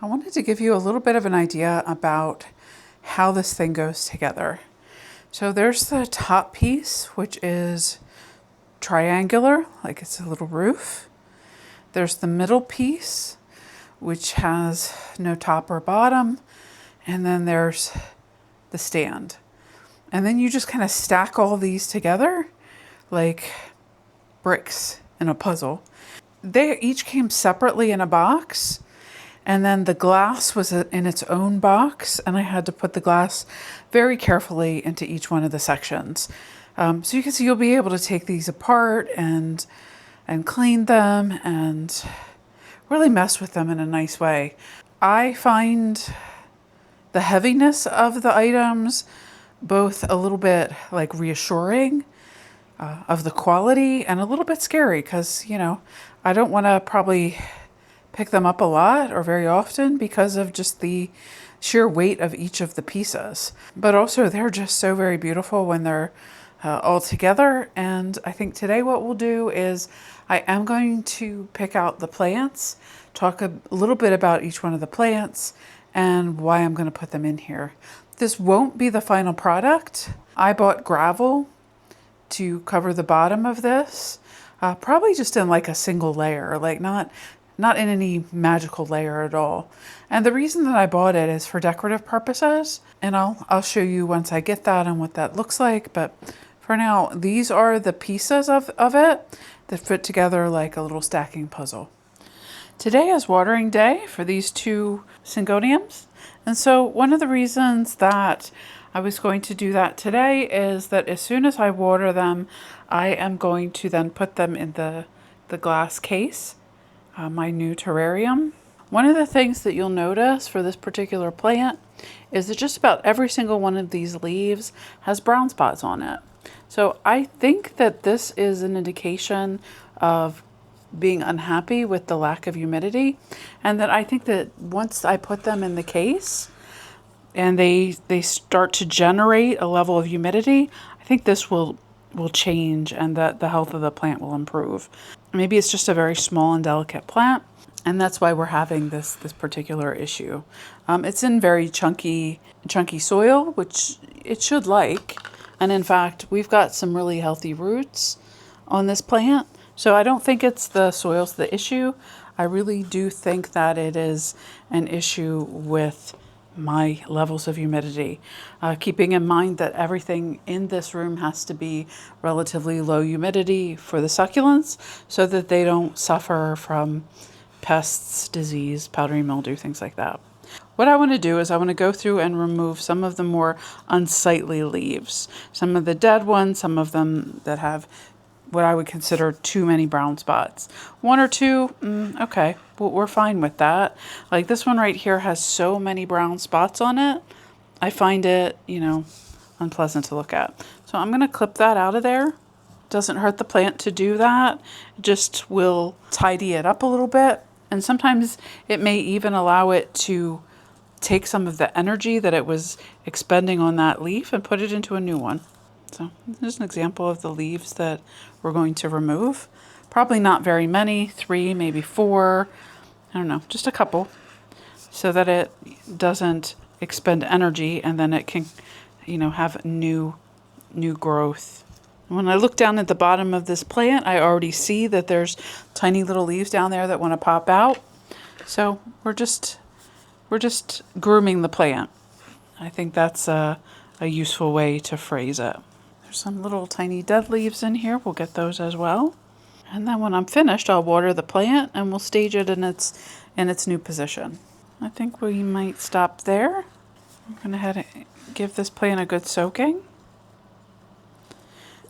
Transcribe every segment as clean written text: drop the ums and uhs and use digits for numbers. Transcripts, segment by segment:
I wanted to give you a little bit of an idea about how this thing goes together. So there's the top piece, which is triangular, like it's a little roof. There's the middle piece, which has no top or bottom. And then there's the stand. And then you just kind of stack all these together like bricks in a puzzle. They each came separately in a box. And then the glass was in its own box, and I had to put the glass very carefully into each one of the sections. So you can see you'll be able to take these apart and clean them and really mess with them in a nice way. I find the heaviness of the items both a little bit like reassuring of the quality and a little bit scary because, I don't want to probably pick them up a lot or very often because of just the sheer weight of each of the pieces. But also they're just so very beautiful when they're all together. And I think today what we'll do is I am going to pick out the plants, talk a little bit about each one of the plants and why I'm going to put them in here. This won't be the final product. I bought gravel to cover the bottom of this, probably just in like a single layer, like not in any magical layer at all. And the reason that I bought it is for decorative purposes. And I'll show you once I get that and what that looks like. But for now, these are the pieces of it that fit together like a little stacking puzzle. Today is watering day for these two syngoniums. And so one of the reasons that I was going to do that today is that as soon as I water them, I am going to then put them in the glass case. My new terrarium. One of the things that you'll notice for this particular plant is that just about every single one of these leaves has brown spots on it. So I think that this is an indication of being unhappy with the lack of humidity, and that I think that once I put them in the case and they start to generate a level of humidity, I think this will change and that the health of the plant will improve. Maybe it's just a very small and delicate plant, and that's why we're having this particular issue. It's in very chunky soil, which it should like. And in fact, we've got some really healthy roots on this plant. So I don't think it's the soil's the issue. I really do think that it is an issue with my levels of humidity. Keeping in mind that everything in this room has to be relatively low humidity for the succulents so that they don't suffer from pests, disease, powdery mildew, things like that. What I want to do is I want to go through and remove some of the more unsightly leaves. Some of the dead ones, some of them that have what I would consider too many brown spots. One or two, okay, well, we're fine with that. Like this one right here has so many brown spots on it. I find it, unpleasant to look at. So I'm going to clip that out of there. Doesn't hurt the plant to do that. It just will tidy it up a little bit. And sometimes it may even allow it to take some of the energy that it was expending on that leaf and put it into a new one. So here's an example of the leaves that we're going to remove. Probably not very many, 3, maybe 4, I don't know, just a couple, so that it doesn't expend energy and then it can, have new growth. When I look down at the bottom of this plant, I already see that there's tiny little leaves down there that want to pop out. So we're just grooming the plant. I think that's a useful way to phrase it. Some little tiny dead leaves in here. We'll get those as well. And then when I'm finished, I'll water the plant and we'll stage it in its new position. I think we might stop there. I'm going to head and give this plant a good soaking.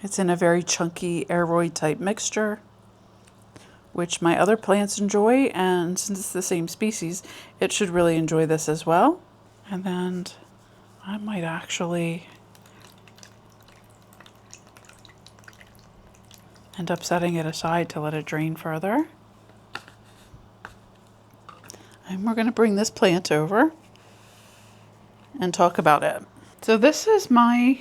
It's in a very chunky aeroid type mixture, which my other plants enjoy, and since it's the same species, it should really enjoy this as well. And then I might actually end up setting it aside to let it drain further. And we're going to bring this plant over and talk about it. So this is my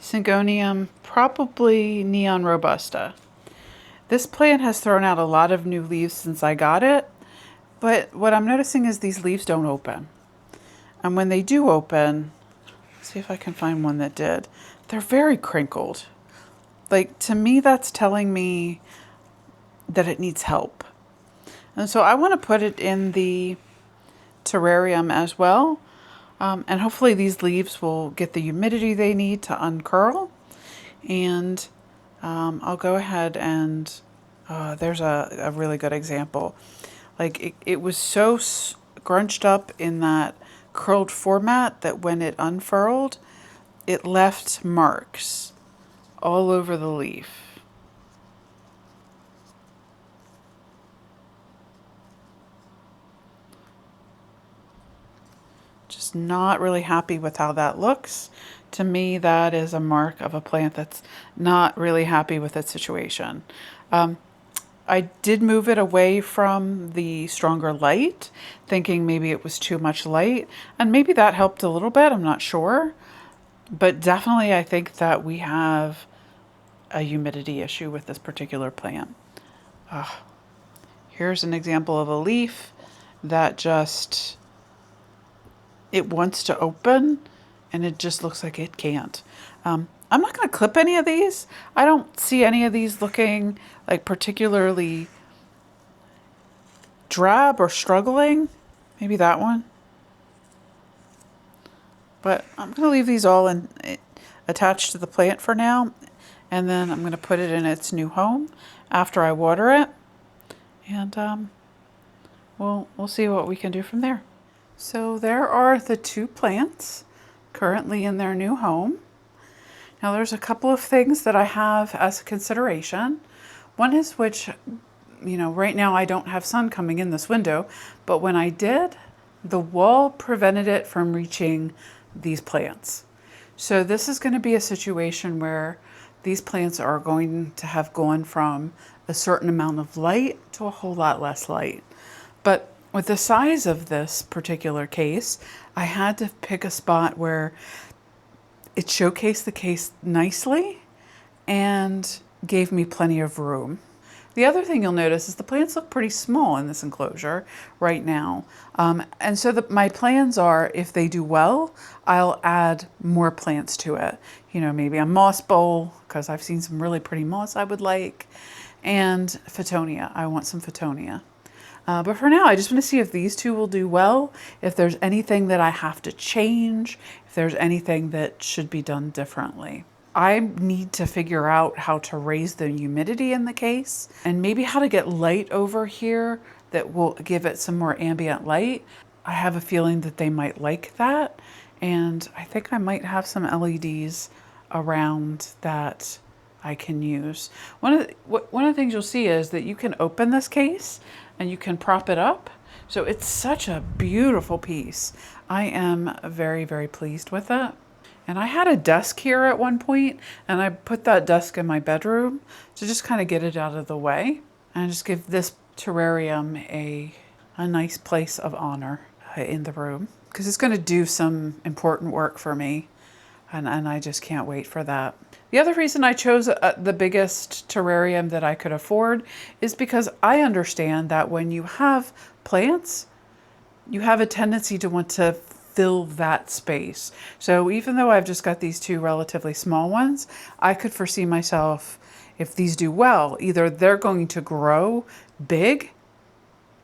Syngonium, probably Neon Robusta. This plant has thrown out a lot of new leaves since I got it, But what I'm noticing is these leaves don't open. And when they do open, let's see if I can find one that did. They're very crinkled. Like, to me, that's telling me that it needs help. And so I want to put it in the terrarium as well. And hopefully these leaves will get the humidity they need to uncurl. And I'll go ahead and there's a really good example. Like it was so scrunched up in that curled format that when it unfurled, it left marks all over the leaf. Just not really happy with how that looks. To me, that is a mark of a plant that's not really happy with its situation. I did move it away from the stronger light, thinking maybe it was too much light, and maybe that helped a little bit, I'm not sure. But definitely I think that we have a humidity issue with this particular plant. Here's an example of a leaf that just, it wants to open and it just looks like it can't. I'm not going to clip any of these. I don't see any of these looking like particularly drab or struggling. Maybe that one. But I'm going to leave these all attached to the plant for now. And then I'm going to put it in its new home after I water it. And we'll see what we can do from there. So there are the two plants currently in their new home. Now there's a couple of things that I have as a consideration. One is which, right now I don't have sun coming in this window, but when I did, the wall prevented it from reaching these plants. So this is going to be a situation where these plants are going to have gone from a certain amount of light to a whole lot less light. But with the size of this particular case, I had to pick a spot where it showcased the case nicely and gave me plenty of room. The other thing you'll notice is the plants look pretty small in this enclosure right now. And so my plans are, if they do well, I'll add more plants to it. Maybe a moss bowl, because I've seen some really pretty moss I would like, and Photonia. I want some Photonia. But for now, I just want to see if these two will do well, if there's anything that I have to change, if there's anything that should be done differently. I need to figure out how to raise the humidity in the case and maybe how to get light over here that will give it some more ambient light. I have a feeling that they might like that. And I think I might have some LEDs around that I can use. One of the things you'll see is that you can open this case and you can prop it up. So it's such a beautiful piece. I am very, very pleased with it. And I had a desk here at one point, and I put that desk in my bedroom to just kind of get it out of the way and just give this terrarium a nice place of honor in the room, because it's going to do some important work for me, and I just can't wait for that. The other reason I chose the biggest terrarium that I could afford is because I understand that when you have plants, you have a tendency to want to fill that space. So even though I've just got these two relatively small ones, I could foresee myself, if these do well, either they're going to grow big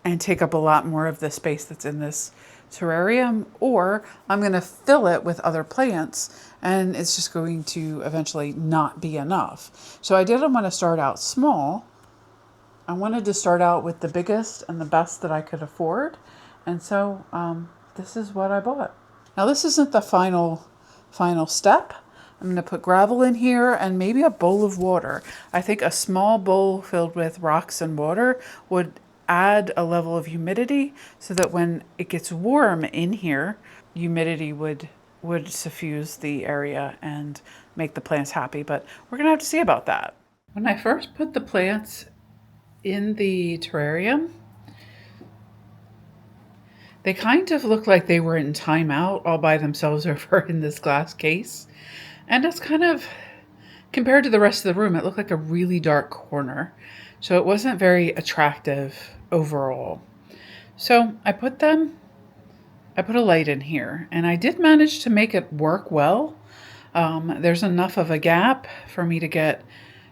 and take up a lot more of the space that's in this terrarium, or I'm going to fill it with other plants and it's just going to eventually not be enough. So I didn't want to start out small. I wanted to start out with the biggest and the best that I could afford. And so this is what I bought. Now this isn't the final step. I'm going to put gravel in here and maybe a bowl of water. I think a small bowl filled with rocks and water would add a level of humidity so that when it gets warm in here, humidity would suffuse the area and make the plants happy. But we're going to have to see about that. When I first put the plants in the terrarium, they kind of looked like they were in timeout all by themselves over in this glass case. And it's kind of, compared to the rest of the room, it looked like a really dark corner. So it wasn't very attractive overall. So I put a light in here, and I did manage to make it work well. There's enough of a gap for me to get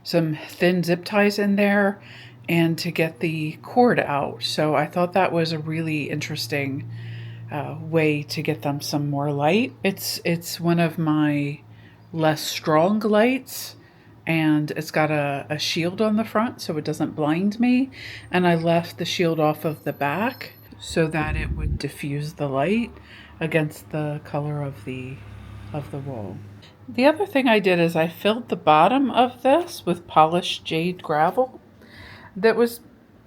some thin zip ties in there and to get the cord out. So I thought that was a really interesting way to get them some more light. It's one of my less strong lights, and it's got a shield on the front so it doesn't blind me. And I left the shield off of the back so that it would diffuse the light against the color of the wall. The other thing I did is I filled the bottom of this with polished jade gravel that was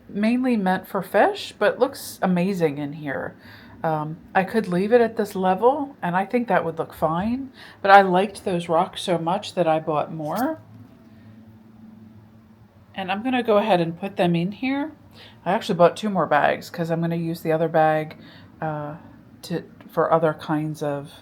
mainly meant for fish, but looks amazing in here. I could leave it at this level, and I think that would look fine, but I liked those rocks so much that I bought more. And I'm going to go ahead and put them in here. I actually bought 2 more bags because I'm going to use the other bag for other kinds of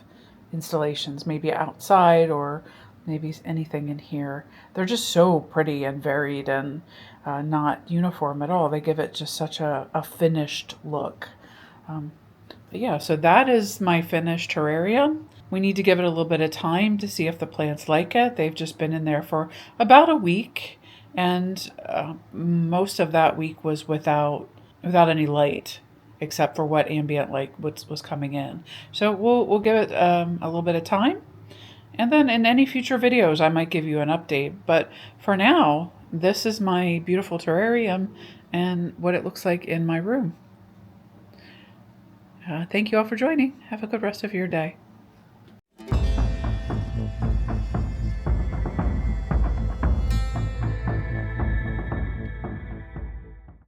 installations, maybe outside or maybe anything in here. They're just so pretty and varied and not uniform at all. They give it just such a finished look. But yeah, so that is my finished terrarium. We need to give it a little bit of time to see if the plants like it. They've just been in there for about a week, and most of that week was without any light, except for what ambient light was coming in. So we'll give it a little bit of time, and then in any future videos I might give you an update. But for now, this is my beautiful terrarium and what it looks like in my room. Thank you all for joining. Have a good rest of your day.